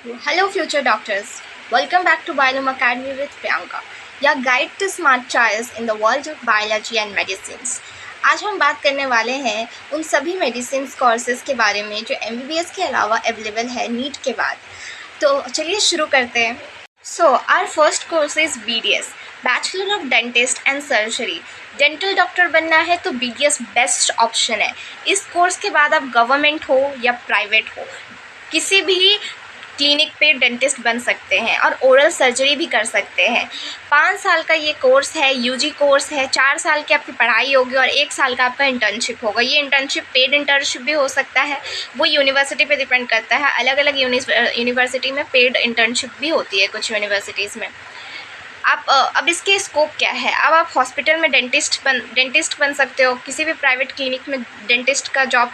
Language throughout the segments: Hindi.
Hello, future doctors. Welcome back to Biome Academy with Priyanka, your guide to smart choice in the world of biology and medicines. आज हम बात करने वाले हैं उन सभी मेडिसिन कोर्सेज के बारे में जो MBBS के अलावा अवेलेबल है नीट के बाद। तो चलिए शुरू करते हैं। Our first course is BDS, bachelor of dentist and surgery. Dental doctor बनना है तो BDS बेस्ट ऑप्शन है। इस कोर्स के बाद आप गवर्नमेंट हो या प्राइवेट हो, किसी भी क्लिनिक पे डेंटिस्ट बन सकते हैं और ओरल सर्जरी भी कर सकते हैं। 5 साल का ये कोर्स है, UG कोर्स है। 4 साल की आपकी पढ़ाई होगी और 1 साल का आपका इंटर्नशिप होगा। ये इंटर्नशिप पेड इंटर्नशिप भी हो सकता है, वो यूनिवर्सिटी पे डिपेंड करता है। अलग अलग यूनिवर्सिटी में पेड इंटर्नशिप भी होती है कुछ यूनिवर्सिटीज़ में। आप अब इसके स्कोप क्या है। अब आप हॉस्पिटल में डेंटिस्ट बन सकते हो, किसी भी प्राइवेट क्लिनिक में डेंटिस्ट का जॉब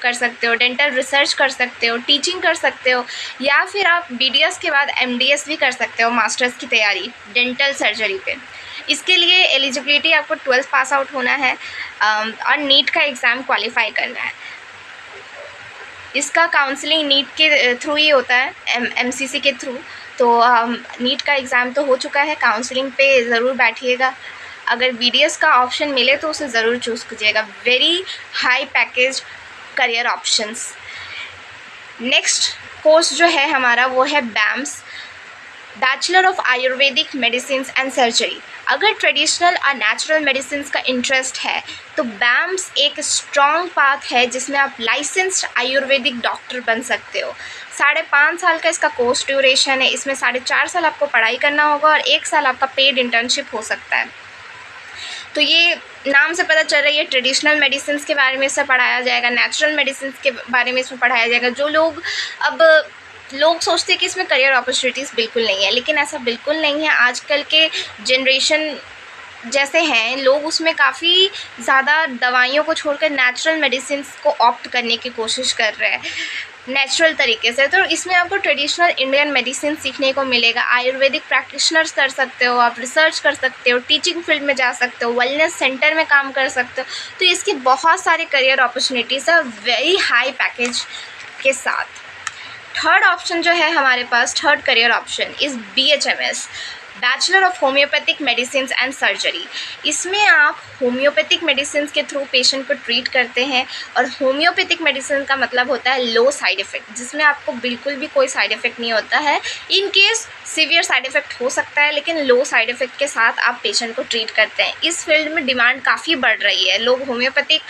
कर सकते हो, डेंटल रिसर्च कर सकते हो, टीचिंग कर सकते हो, या फिर आप BDS के बाद MDS भी कर सकते हो, मास्टर्स की तैयारी डेंटल सर्जरी पे। इसके लिए एलिजिबिलिटी आपको 12th पास आउट होना है और नीट का एग्ज़ाम क्वालिफाई करना है। इसका काउंसलिंग नीट के थ्रू ही होता है, MCC के थ्रू। तो नीट का एग्ज़ाम तो हो चुका है, काउंसलिंग पे ज़रूर बैठिएगा। अगर BDS का ऑप्शन मिले तो उसे ज़रूर चूज़ कीजिएगा। Very high package career options. Next course जो है हमारा वो है BAMS, bachelor of Ayurvedic medicine and surgery. अगर ट्रेडिशनल और नेचुरल मेडिसिन का इंटरेस्ट है तो BAMS एक स्ट्रॉन्ग पाथ है जिसमें आप लाइसेंस्ड आयुर्वेदिक डॉक्टर बन सकते हो। 5.5 साल का इसका कोर्स ड्यूरेशन है। इसमें 4.5 साल आपको पढ़ाई करना होगा और 1 साल आपका पेड इंटर्नशिप हो सकता है। तो ये नाम से पता चल रहा है ये ट्रेडिशनल मेडिसिन के बारे में इससे पढ़ाया जाएगा, नेचुरल मेडिसिन के बारे में इसमें पढ़ाया जाएगा। जो लोग सोचते हैं कि इसमें करियर अपॉर्चुनिटीज़ बिल्कुल नहीं है, लेकिन ऐसा बिल्कुल नहीं है। आजकल के जनरेशन जैसे हैं लोग, उसमें काफ़ी ज़्यादा दवाइयों को छोड़कर नेचुरल मेडिसिन को ऑप्ट करने की कोशिश कर रहे हैं नेचुरल तरीके से। तो इसमें आपको ट्रेडिशनल इंडियन मेडिसिन सीखने को मिलेगा। आयुर्वेदिक प्रैक्टिशनर्स कर सकते हो, आप रिसर्च कर सकते हो, टीचिंग फील्ड में जा सकते हो, वेलनेस सेंटर में काम कर सकते हो। तो इसकी बहुत सारे करियर अपॉर्चुनिटीज़ है वेरी हाई पैकेज के साथ। थर्ड ऑप्शन जो है हमारे पास, third career option is BHMS, bachelor of homeopathic medicine and surgery. इसमें आप होम्योपैथिक मेडिसिन के थ्रू पेशेंट को ट्रीट करते हैं और होम्योपैथिक मेडिसिन का मतलब होता है लो साइड इफ़ेक्ट, जिसमें आपको बिल्कुल भी कोई साइड इफ़ेक्ट नहीं होता है। In case severe side effect हो सकता है, लेकिन लो साइड इफ़ेक्ट के साथ आप पेशेंट को ट्रीट करते हैं। इस फील्ड में डिमांड काफ़ी बढ़ रही है। लोग होम्योपैथिक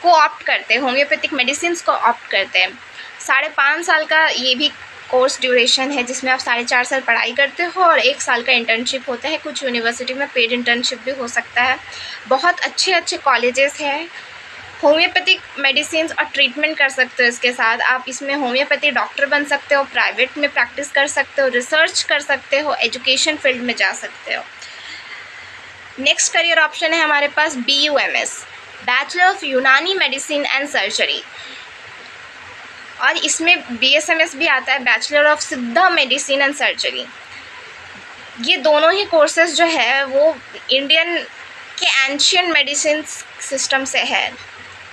को ऑप्ट करते हैं, होम्योपैथिक मेडिसिन को ऑप्ट करते हैं। 5.5 साल का ये भी कोर्स ड्यूरेशन है जिसमें आप 4.5 साल पढ़ाई करते हो और 1 साल का इंटर्नशिप होता है। कुछ यूनिवर्सिटी में पेड इंटर्नशिप भी हो सकता है। बहुत अच्छे अच्छे कॉलेजेस हैं। होम्योपैथिक मेडिसिन और ट्रीटमेंट कर सकते हो। इसके साथ आप इसमें होम्योपैथी डॉक्टर बन सकते हो, प्राइवेट में प्रैक्टिस कर सकते हो, रिसर्च कर सकते हो, एजुकेशन फील्ड में जा सकते हो। नेक्स्ट करियर ऑप्शन है हमारे पास BUMS, बैचलर ऑफ यूनानी मेडिसिन एंड सर्जरी, और इसमें BSMS भी आता है, बैचलर ऑफ सिद्धा मेडिसिन एंड सर्जरी। ये दोनों ही कोर्सेज जो है वो इंडियन के एंशियंट मेडिसिन सिस्टम से है,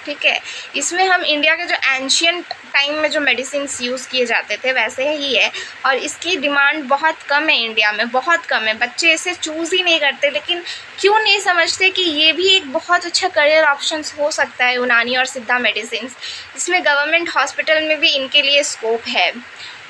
ठीक है। इसमें हम इंडिया के जो एंशियंट टाइम में जो मेडिसिन यूज़ किए जाते थे वैसे ही है, और इसकी डिमांड बहुत कम है, इंडिया में बहुत कम है। बच्चे इसे चूज़ ही नहीं करते, लेकिन क्यों नहीं समझते कि ये भी एक बहुत अच्छा करियर ऑप्शन हो सकता है, यूनानी और सिद्धा मेडिसिन। इसमें गवर्नमेंट हॉस्पिटल में भी इनके लिए स्कोप है।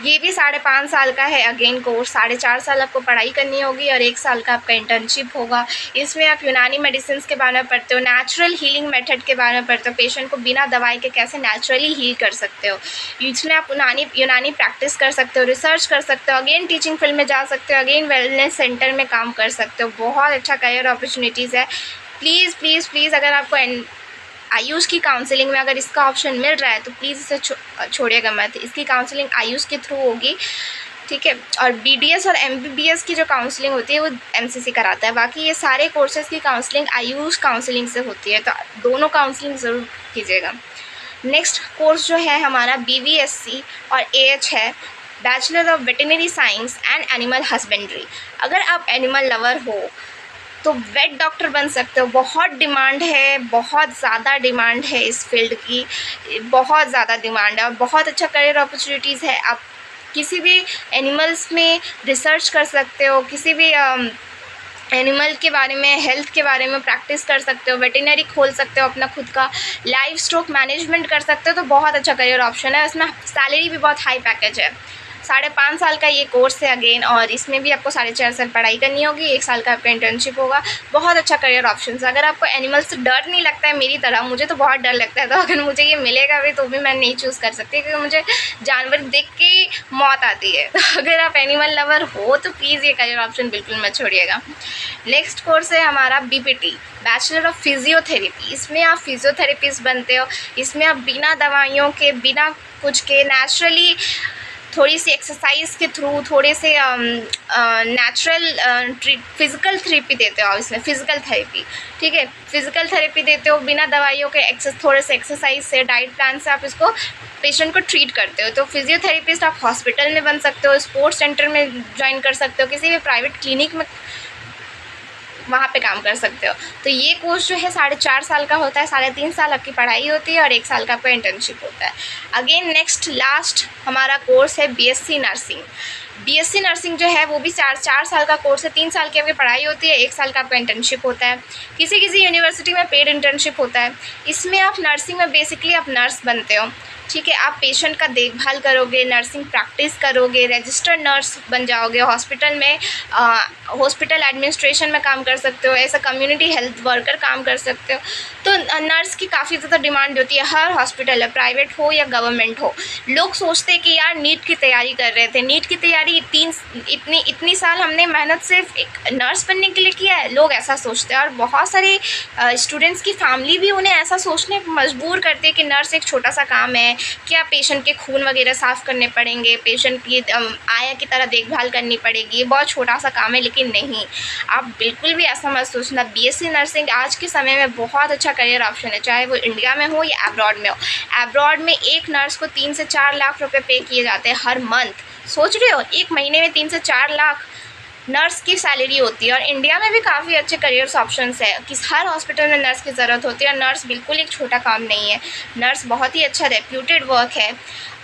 ये भी 5.5 साल का है अगेन कोर्स। 4.5 साल आपको पढ़ाई करनी होगी और 1 साल का आपका इंटर्नशिप होगा। इसमें आप यूनानी मेडिसिन के बारे में पढ़ते हो, नेचुरल हीलिंग मेथड के बारे में पढ़ते हो, पेशेंट को बिना दवाई के कैसे नेचुरली हील कर सकते हो। इसमें आप यूनानी प्रैक्टिस कर सकते हो, रिसर्च कर सकते हो, अगेन टीचिंग फील्ड में जा सकते हो, अगेन वेलनेस सेंटर में काम कर सकते हो। बहुत अच्छा करियर अपॉर्चुनिटीज़ है। प्लीज़ प्लीज़ प्लीज़, अगर आपको आयुष की काउंसलिंग में अगर इसका ऑप्शन मिल रहा है तो प्लीज़ इसे छोड़िएगा मत। इसकी काउंसलिंग आयुष के थ्रू होगी, ठीक है। और BDS और MBBS की जो काउंसलिंग होती है वो MCC कराता है। बाकी ये सारे कोर्सेज़ की काउंसलिंग आयुष काउंसलिंग से होती है, तो दोनों काउंसलिंग ज़रूर कीजिएगा। नेक्स्ट कोर्स जो है हमारा BVSC और AH है, bachelor of veterinary science and animal husbandry. अगर आप एनिमल लवर हो तो वेट डॉक्टर बन सकते हो। बहुत डिमांड है, बहुत ज़्यादा डिमांड है इस फील्ड की, बहुत ज़्यादा डिमांड है और बहुत अच्छा करियर अपॉर्चुनिटीज़ है। आप किसी भी एनिमल्स में रिसर्च कर सकते हो, किसी भी एनिमल के बारे में, हेल्थ के बारे में प्रैक्टिस कर सकते हो, वेटरनरी खोल सकते हो अपना खुद का, लाइव स्टॉक मैनेजमेंट कर सकते हो। तो बहुत अच्छा करियर ऑप्शन है। इसमें सैलरी भी बहुत हाई पैकेज है। 5.5 साल का ये कोर्स है अगेन, और इसमें भी आपको 4.5 साल पढ़ाई करनी होगी, 1 साल का आपका इंटर्नशिप होगा। बहुत अच्छा करियर ऑप्शन है। अगर आपको एनिमल्स से डर नहीं लगता है मेरी तरह, मुझे तो बहुत डर लगता है, तो अगर मुझे ये मिलेगा भी तो भी मैं नहीं चूज़ कर सकती, क्योंकि मुझे जानवर देख के ही मौत आती है। तो अगर आप एनिमल लवर हो तो प्लीज़ ये करियर ऑप्शन बिल्कुल मत छोड़िएगा। नेक्स्ट कोर्स है हमारा BPT, बैचलर ऑफ फिजियोथेरेपी। इसमें आप फिजियोथेरेपिस्ट बनते हो। इसमें आप बिना दवाइयों के, बिना कुछ के, नेचुरली थोड़ी सी एक्सरसाइज के थ्रू, थोड़े से नेचुरल फिज़िकल थेरेपी देते हो आप इसमें, फिज़िकल थेरेपी, ठीक है, फिज़िकल थेरेपी देते हो बिना दवाइयों के, थोड़े से एक्सरसाइज से, डाइट प्लान से आप इसको पेशेंट को ट्रीट करते हो। तो फिजियोथेरेपिस्ट आप हॉस्पिटल में बन सकते हो, स्पोर्ट्स सेंटर में ज्वाइन कर सकते हो, किसी भी प्राइवेट क्लिनिक में वहाँ पे काम कर सकते हो। तो ये कोर्स जो है 4.5 साल का होता है, 3.5 साल आपकी पढ़ाई होती है और 1 साल का आपका इंटर्नशिप होता है। अगेन नेक्स्ट लास्ट हमारा कोर्स है BSc नर्सिंग। BSc नर्सिंग जो है वो भी 4 साल का कोर्स है। 3 साल की आपकी पढ़ाई होती है, 1 साल का आपका इंटर्नशिप होता है। किसी किसी यूनिवर्सिटी में पेड इंटर्नशिप होता है। इसमें आप नर्सिंग में बेसिकली आप नर्स बनते हो, ठीक है। आप पेशेंट का देखभाल करोगे, नर्सिंग प्रैक्टिस करोगे, रजिस्टर्ड नर्स बन जाओगे, हॉस्पिटल में हॉस्पिटल एडमिनिस्ट्रेशन में काम कर सकते हो, ऐसा कम्युनिटी हेल्थ वर्कर काम कर सकते हो। तो नर्स की काफ़ी ज़्यादा डिमांड होती है, हर हॉस्पिटल है, प्राइवेट हो या गवर्नमेंट हो। लोग सोचते हैं कि यार नीट की तैयारी कर रहे थे, नीट की तैयारी इतनी साल हमने मेहनत सिर्फ एक नर्स बनने के लिए किया है, लोग ऐसा सोचते हैं। और बहुत सारे स्टूडेंट्स की फैमिली भी उन्हें ऐसा सोचने पर मजबूर करती है कि नर्स एक छोटा सा काम है, क्या पेशेंट के खून वगैरह साफ़ करने पड़ेंगे, पेशेंट की आया की तरह देखभाल करनी पड़ेगी, ये बहुत छोटा सा काम है। लेकिन नहीं, आप बिल्कुल भी ऐसा मत सोचना। BSc नर्सिंग आज के समय में बहुत अच्छा करियर ऑप्शन है, चाहे वो इंडिया में हो या अब्रॉड में हो। अब्रॉड में एक नर्स को 3 से 4 लाख रुपए पे किए जाते हैं हर मंथ। सोच रहे हो, एक महीने में 3 से 4 लाख नर्स की सैलरी होती है। और इंडिया में भी काफ़ी अच्छे करियर्स ऑप्शंस है कि हर हॉस्पिटल में नर्स की ज़रूरत होती है, और नर्स बिल्कुल एक छोटा काम नहीं है। नर्स बहुत ही अच्छा रेप्यूटेड वर्क है।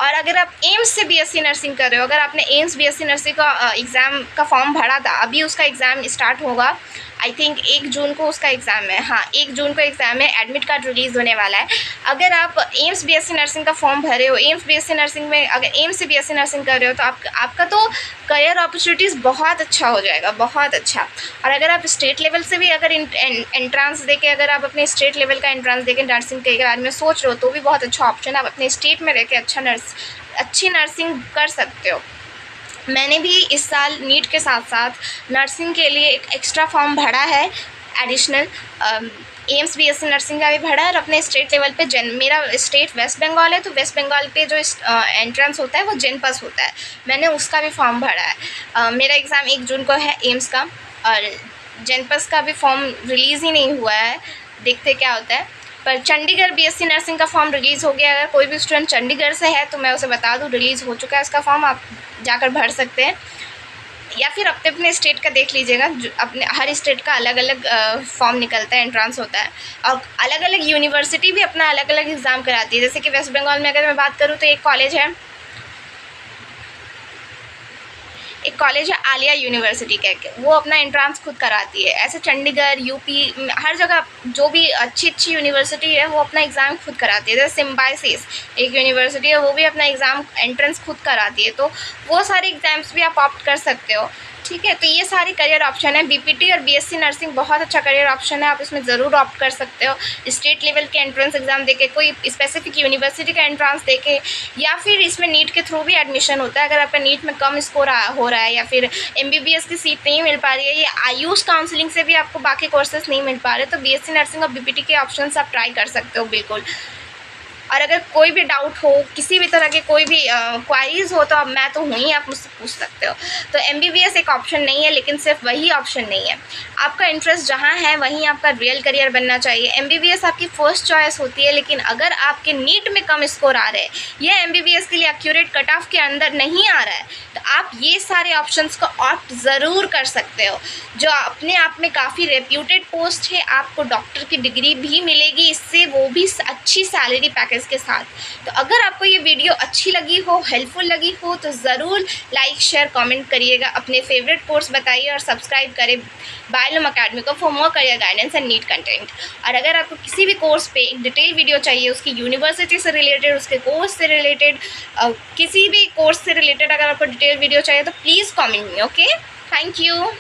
और अगर आप एम्स से BSc नर्सिंग कर रहे हो, अगर आपने एम्स BSc नर्सिंग का एग्ज़ाम का फॉर्म भरा था, अभी उसका एग्ज़ाम स्टार्ट होगा, आई थिंक 1 जून को उसका एग्ज़ाम है। हाँ, 1 जून को एग्ज़ाम है, एडमिट कार्ड रिलीज़ होने वाला है। अगर आप एम्स BSc नर्सिंग का फॉर्म भरे हो, एम्स BSc नर्सिंग में अगर एम्स से BSc नर्सिंग कर रहे हो, तो आपका तो करियर अपॉर्चुनिटीज़ बहुत अच्छा हो जाएगा, बहुत अच्छा। और अगर आप स्टेट लेवल से भी अगर एंट्रांस दे के, अगर आप अपने स्टेट लेवल का एंट्रांस दे के नर्सिंग के बारे में सोच रहे हो, तो भी बहुत अच्छा ऑप्शन है। आप अपने स्टेट में रह के अच्छी नर्सिंग कर सकते हो। मैंने भी इस साल नीट के साथ साथ नर्सिंग के लिए एक एक्स्ट्रा फॉर्म भरा है, एडिशनल एम्स BSc नर्सिंग का भी भरा है। और अपने स्टेट लेवल पे मेरा स्टेट वेस्ट बंगाल है, तो वेस्ट बंगाल पे जो एंट्रेंस होता है वो जनपस होता है, मैंने उसका भी फॉर्म भरा है। मेरा एग्ज़ाम 1 जून को है एम्स का, और जनपस का भी फॉर्म रिलीज़ ही नहीं हुआ है, देखते क्या होता है। पर चंडीगढ़ BSc नर्सिंग का फॉर्म रिलीज़ हो गया। अगर कोई भी स्टूडेंट चंडीगढ़ से है तो मैं उसे बता दूँ, रिलीज़ हो चुका है उसका फॉर्म, आप जाकर भर सकते हैं। या फिर अपने अपने स्टेट का देख लीजिएगा, जो अपने हर स्टेट का अलग अलग फॉर्म निकलता है, एंट्रांस होता है। और अलग अलग यूनिवर्सिटी भी अपना अलग अलग एग्ज़ाम कराती है। जैसे कि वेस्ट बंगाल में अगर मैं बात करूँ तो एक कॉलेज है आलिया यूनिवर्सिटी कह के, वो अपना एंट्रांस खुद कराती है। ऐसे चंडीगढ़, यूपी, हर जगह जो भी अच्छी यूनिवर्सिटी है वो अपना एग्ज़ाम खुद कराती है। जैसे सिम्बायोसिस एक यूनिवर्सिटी है, वो भी अपना एग्ज़ाम एंट्रेंस खुद कराती है। तो वो सारे एग्ज़ाम्स भी आप ऑप्ट कर सकते हो, ठीक है। तो ये सारे करियर ऑप्शन है। BPT और BSc नर्सिंग बहुत अच्छा करियर ऑप्शन है, आप इसमें ज़रूर ऑप्ट कर सकते हो। स्टेट लेवल के एंट्रेंस एग्ज़ाम देके, कोई स्पेसिफिक यूनिवर्सिटी का एंट्रांस देके, या फिर इसमें नीट के थ्रू भी एडमिशन होता है। अगर आपका नीट में कम स्कोर हो रहा है, या फिर MBBS की सीट नहीं मिल पा रही है, या आयुष काउंसलिंग से भी आपको बाकी कोर्सेज नहीं मिल पा रहे, तो BSc नर्सिंग और BPT के ऑप्शन आप ट्राई कर सकते हो बिल्कुल। और अगर कोई भी डाउट हो, किसी भी तरह के कोई भी क्वारीज हो, तो अब मैं तो हूँ ही, आप मुझसे पूछ सकते हो। तो MBBS एक ऑप्शन नहीं है, लेकिन सिर्फ वही ऑप्शन नहीं है। आपका इंटरेस्ट जहाँ है वहीं आपका रियल करियर बनना चाहिए। MBBS आपकी फर्स्ट चॉइस होती है, लेकिन अगर आपके नीट में कम स्कोर आ रहे हैं या MBBS के लिए एक्यूरेट कट ऑफ के अंदर नहीं आ रहा है, तो आप ये सारे ऑप्शंस को ऑप्ट ज़रूर कर सकते हो, जो अपने आप में काफ़ी रेप्यूटेड पोस्ट है। आपको डॉक्टर की डिग्री भी मिलेगी इससे, वो भी अच्छी सैलरी पैकेज के साथ। तो अगर आपको ये वीडियो अच्छी लगी हो, हेल्पफुल लगी हो, तो ज़रूर लाइक शेयर कमेंट करिएगा, अपने फेवरेट कोर्स बताइए और सब्सक्राइब करें बायलूम अकेडमी को for more career guidance and NEET content. और अगर आपको किसी भी कोर्स पे एक डिटेल वीडियो चाहिए, उसकी यूनिवर्सिटी से रिलेटेड, उसके कोर्स से रिलेटेड, किसी भी कोर्स से रिलेटेड अगर आपको डिटेल वीडियो चाहिए, तो please comment me. Okay, thank you.